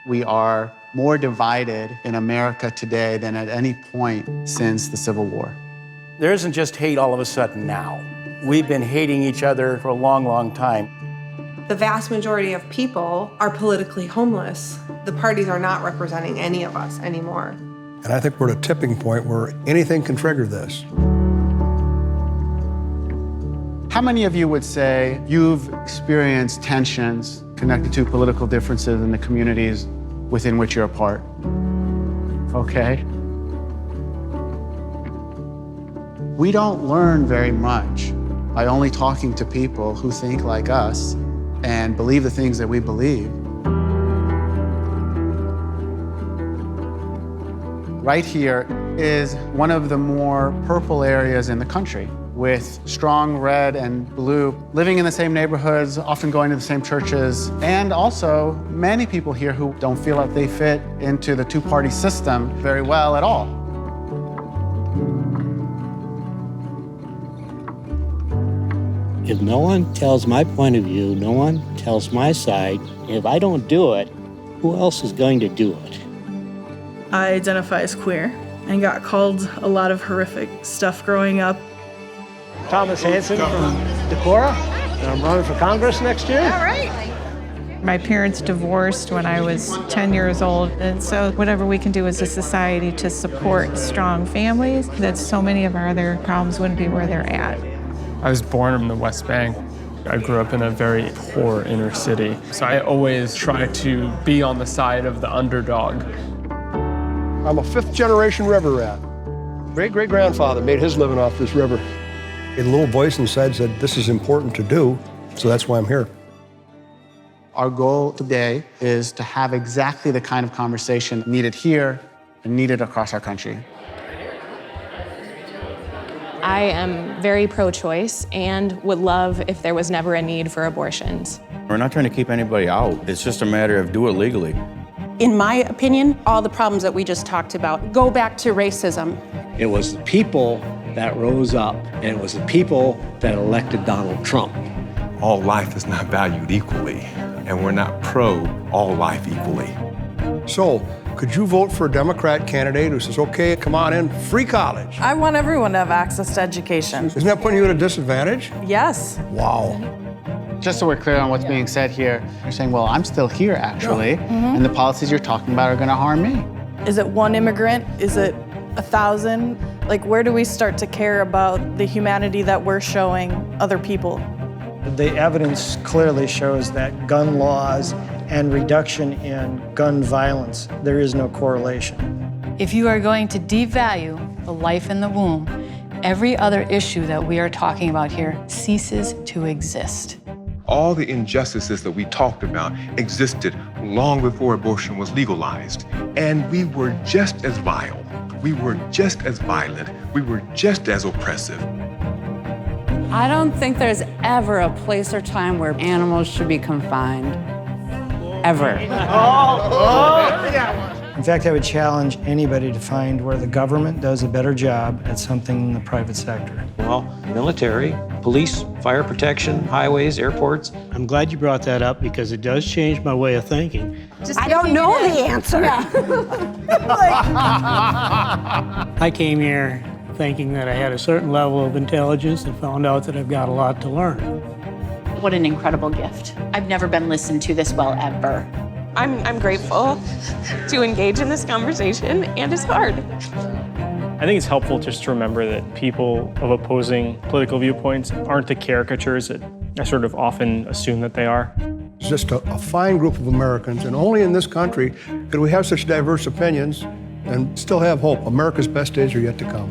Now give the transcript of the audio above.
We are more divided in America today than at any point since the Civil War. There isn't just hate all of a sudden now. We've been hating each other for a long, long time. The vast majority of people are politically homeless. The parties are not representing any of us anymore. And I think we're at a tipping point where anything can trigger this. How many of you would say you've experienced tensions connected to political differences in the communities within which you're a part? Okay. We don't learn very much by only talking to people who think like us and believe the things that we believe. Right here is one of the more purple areas in the country, with strong red and blue, living in the same neighborhoods, often going to the same churches, and also many people here who don't feel like they fit into the two-party system very well at all. If no one tells my point of view, no one tells my side, if I don't do it, who else is going to do it? I identify as queer and got called a lot of horrific stuff growing up. Thomas Hansen from Decorah, and I'm running for Congress next year. All right. My parents divorced when I was 10 years old, and so whatever we can do as a society to support strong families, that so many of our other problems wouldn't be where they're at. I was born in the West Bank. I grew up in a very poor inner city, so I always try to be on the side of the underdog. I'm a fifth-generation river rat. Great-great-grandfather made his living off this river. A little voice inside said, this is important to do, so that's why I'm here. Our goal today is to have exactly the kind of conversation needed here and needed across our country. I am very pro-choice and would love if there was never a need for abortions. We're not trying to keep anybody out. It's just a matter of do it legally. In my opinion, all the problems that we just talked about go back to racism. It was the people that rose up, and it was the people that elected Donald Trump. All life is not valued equally, and we're not pro all life equally. So, could you vote for a Democrat candidate who says, okay, come on in, free college? I want everyone to have access to education. Isn't that putting you at a disadvantage? Yes. Wow. Just so we're clear on what's being said here, you're saying, well, I'm still here, actually, and the policies you're talking about are going to harm me. Is it one immigrant? Is it 1,000? Like, where do we start to care about the humanity that we're showing other people? The evidence clearly shows that gun laws and reduction in gun violence, there is no correlation. If you are going to devalue the life in the womb, every other issue that we are talking about here ceases to exist. All the injustices that we talked about existed long before abortion was legalized. And we were just as vile. We were just as violent. We were just as oppressive. I don't think there's ever a place or time where animals should be confined. Ever. In fact, I would challenge anybody to find where the government does a better job at something in the private sector. Well, military, police, fire protection, highways, airports. I'm glad you brought that up because it does change my way of thinking. I don't know the answer. I came here thinking that I had a certain level of intelligence and found out that I've got a lot to learn. What an incredible gift. I've never been listened to this well ever. I'm grateful to engage in this conversation, and it's hard. I think it's helpful just to remember that people of opposing political viewpoints aren't the caricatures that I sort of often assume that they are. It's just a fine group of Americans, and only in this country could we have such diverse opinions and still have hope. America's best days are yet to come.